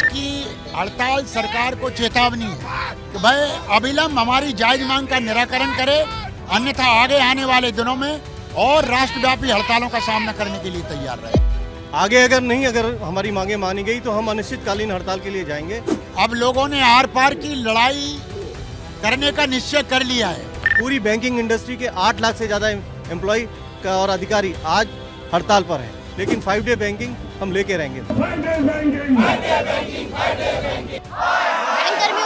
की हड़ताल सरकार को चेतावनी है कि भाई अविलंब हमारी जायज मांग का निराकरण करे, अन्यथा आगे आने वाले दिनों में और राष्ट्रव्यापी हड़तालों का सामना करने के लिए तैयार रहे। आगे अगर हमारी मांगे मानी गई तो हम अनिश्चितकालीन हड़ताल के लिए जाएंगे। अब लोगों ने आर पार की लड़ाई करने का निश्चय कर लिया है। पूरी बैंकिंग इंडस्ट्री के 8 लाख से ज्यादा एम्प्लॉय और अधिकारी आज हड़ताल पर हैं, लेकिन 5 डे बैंकिंग हम लेके रहेंगे। बैंककर्मियों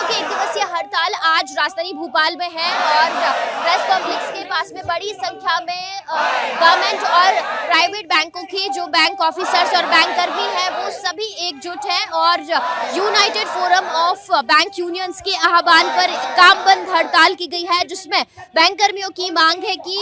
की 1 दिवसीय हड़ताल आज राजधानी भोपाल में है और प्रेस कॉम्प्लेक्स के पास में बड़ी संख्या में गवर्नमेंट और प्राइवेट बैंकों के जो बैंक ऑफिसर्स और बैंक कर्मी हैं वो सभी एकजुट हैं और United forum of bank unions के आह्वान पर काम बंद हड़ताल की गई है, जिसमें बैंक कर्मियों की मांग है कि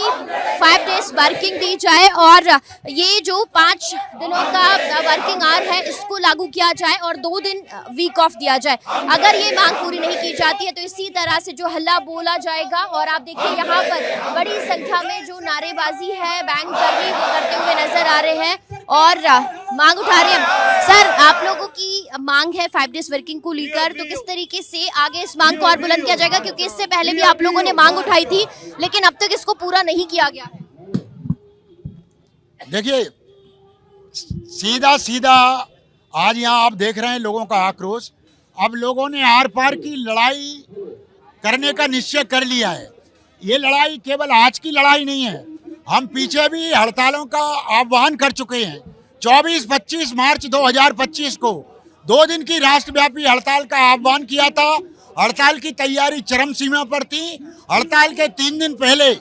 5 डेज वर्किंग दी जाए और ये जो 5 दिनों का वर्किंग आवर है इसको लागू किया जाए और 2 दिन वीक ऑफ दिया जाए। अगर ये मांग पूरी नहीं की जाती है तो इसी तरह से जो हल्ला बोला जाएगा। और आप देखिए यहाँ पर बड़ी संख्या में जो नारेबाजी है बैंक कर्मी वो करते हुए नजर आ रहे हैं और मांग उठा रहे हैं। सर, आप लोगों की मांग है 5 डेज वर्किंग को लेकर, तो किस तरीके से आगे इस मांग को और बुलंद किया जाएगा, क्योंकि इससे पहले भी आप लोगों ने मांग उठाई थी लेकिन अब तक इसको पूरा नहीं किया गया है। देखिए, सीधा सीधा आज यहाँ आप देख रहे हैं लोगों का आक्रोश। अब लोगों ने आर पार की लड़ाई करने का निश्चय कर लिया है। ये लड़ाई केवल आज की लड़ाई नहीं है, हम पीछे भी हड़तालों का आह्वान कर चुके हैं। 24-25 मार्च 2025 को 2 दिन की राष्ट्रव्यापी हड़ताल का आह्वान किया था। हड़ताल की तैयारी चरम सीमा पर थी। हड़ताल के 3 दिन पहले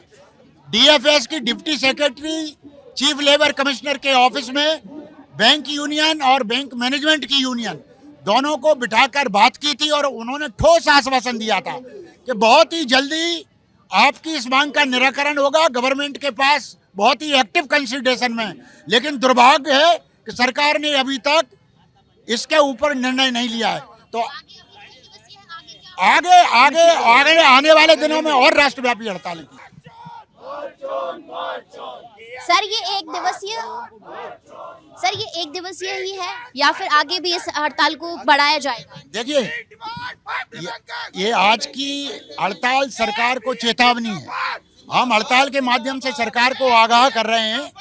डीएफएस की deputy secretary chief labour commissioner के ऑफिस में बैंक यूनियन और बैंक मैनेजमेंट की यूनियन दोनों को बिठाकर बात की थी और उन्होंने ठोस आश्वासन दिया था कि बहुत ही जल्दी आपकी इस मांग का निराकरण होगा। गवर्नमेंट के पास बहुत ही एक्टिव कंसिडरेशन में, लेकिन दुर्भाग्य है कि सरकार ने अभी तक इसके ऊपर निर्णय नहीं लिया है। तो आगे आने वाले दिनों में और राष्ट्रव्यापी हड़ताल की। सर ये एक दिवसीय ही है या फिर आगे भी इस हड़ताल को बढ़ाया जाएगा? देखिए, ये आज की हड़ताल सरकार को चेतावनी है। हम हड़ताल के माध्यम से सरकार को आगाह कर रहे हैं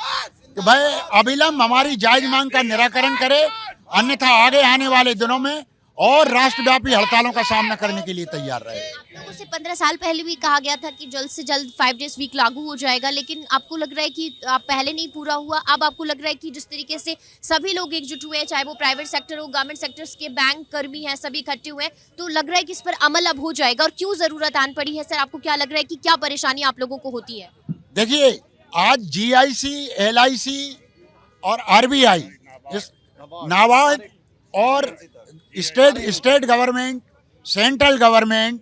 कि भाई अविलंब हमारी जायज मांग का निराकरण करे, अन्यथा आगे आने वाले दिनों में और राष्ट्रव्यापी हड़तालों का सामना करने के लिए तैयार रहे। लोगों से 15 साल पहले भी कहा गया था कि जल्द से जल्द 5 डेज वीक लागू हो जाएगा, लेकिन आपको लग रहा है कि पहले नहीं पूरा हुआ। अब आपको लग रहा है कि जिस तरीके से सभी लोग एकजुट हुए हैं, चाहे वो प्राइवेट सेक्टर हो, गवर्नमेंट सेक्टर्स के बैंक कर्मी हैं, सभी इकट्ठे हुए हैं, तो लग रहा है कि इस पर अमल अब हो जाएगा। और क्यों जरूरत आन पड़ी है सर? आपको क्या लग रहा है कि क्या परेशानी आप लोगों को होती है? देखिए, आज GIC, LIC और RBI, नाबार्ड और स्टेट गवर्नमेंट, सेंट्रल गवर्नमेंट,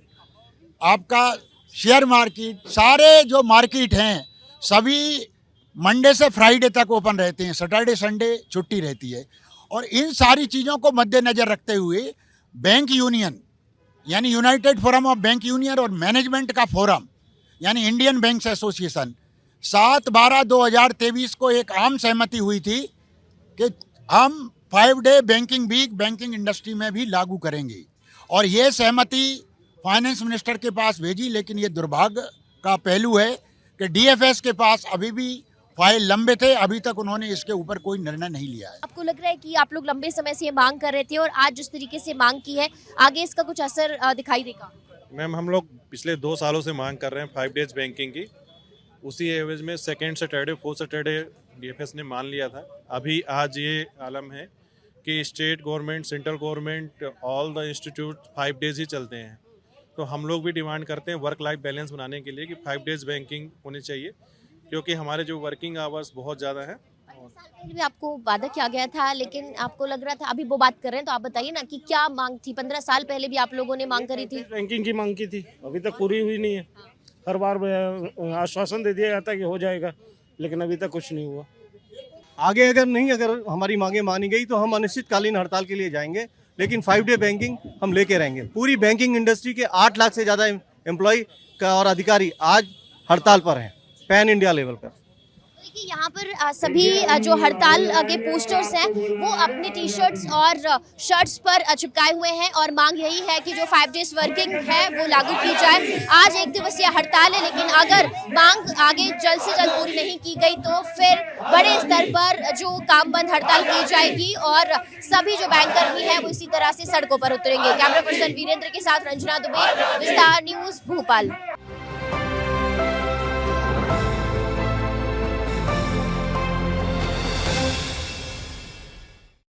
आपका शेयर मार्केट, सारे जो मार्केट हैं सभी मंडे से फ्राइडे तक ओपन रहते हैं। सैटरडे संडे छुट्टी रहती है। और इन सारी चीज़ों को मद्देनज़र रखते हुए बैंक यूनियन यानी United forum of bank union और मैनेजमेंट का फोरम यानी इंडियन बैंक्स एसोसिएशन 7/12/2023 को एक आम सहमति हुई थी कि हम 5 day banking week banking industry में भी लागू करेंगे। और ये सहमति फाइनेंस मिनिस्टर के पास भेजी, लेकिन ये दुर्भाग्य का पहलू है कि डीएफएस के पास अभी भी फाइल लंबे थे, अभी तक उन्होंने इसके ऊपर कोई निर्णय नहीं लिया है। आपको लग रहा है कि आप लोग लंबे समय से ये मांग कर रहे थे और आज जिस तरीके से मांग की है, आगे इसका कुछ असर दिखाई देगा? मैम, हम लोग पिछले 2 सालों से मांग कर रहे हैं 5 डेज बैंकिंग की। उसी एवज में 2nd Saturday 4th Saturday DFS ने मान लिया था। अभी आज ये आलम है कि state government, central government, all the institute 5 days ही चलते हैं। तो हम लोग भी डिमांड करते हैं वर्क लाइफ बैलेंस बनाने के लिए कि 5 डेज बैंकिंग होनी चाहिए, क्योंकि हमारे जो वर्किंग आवर्स बहुत ज़्यादा हैं। 15 साल पहले भी आपको वादा किया गया था, लेकिन आपको लग रहा था, अभी वो बात कर रहे हैं तो आप बताइए ना कि क्या मांग थी? 15 साल पहले भी आप लोगों ने मांग करी थी। बैंकिंग की मांग की थी, अभी तक पूरी हुई नहीं है। हर बार आश्वासन दे दिया जाता है कि हो जाएगा, लेकिन अभी तक कुछ नहीं हुआ। आगे अगर हमारी मांगे मानी गई तो हम अनिश्चितकालीन हड़ताल के लिए जाएंगे, लेकिन 5 डे बैंकिंग हम लेके रहेंगे। पूरी बैंकिंग इंडस्ट्री के 8 लाख से ज़्यादा एम्प्लॉय और अधिकारी आज हड़ताल पर हैं, पैन इंडिया लेवल पर। देखिए यहाँ पर सभी जो हड़ताल के पोस्टर्स हैं वो अपने टी शर्ट्स और शर्ट्स पर चिपकाए हुए हैं और मांग यही है कि जो 5 डेज वर्किंग है वो लागू की जाए। आज एक दिवसीय हड़ताल है, लेकिन अगर मांग आगे जल्द से जल्द पूरी नहीं की गई तो फिर बड़े स्तर पर जो काम बंद हड़ताल की जाएगी और सभी जो बैंकर भी हैं वो इसी तरह से सड़कों पर उतरेंगे। कैमरा पर्सन वीरेंद्र के साथ रंजना दुबे, विस्तार न्यूज, भोपाल।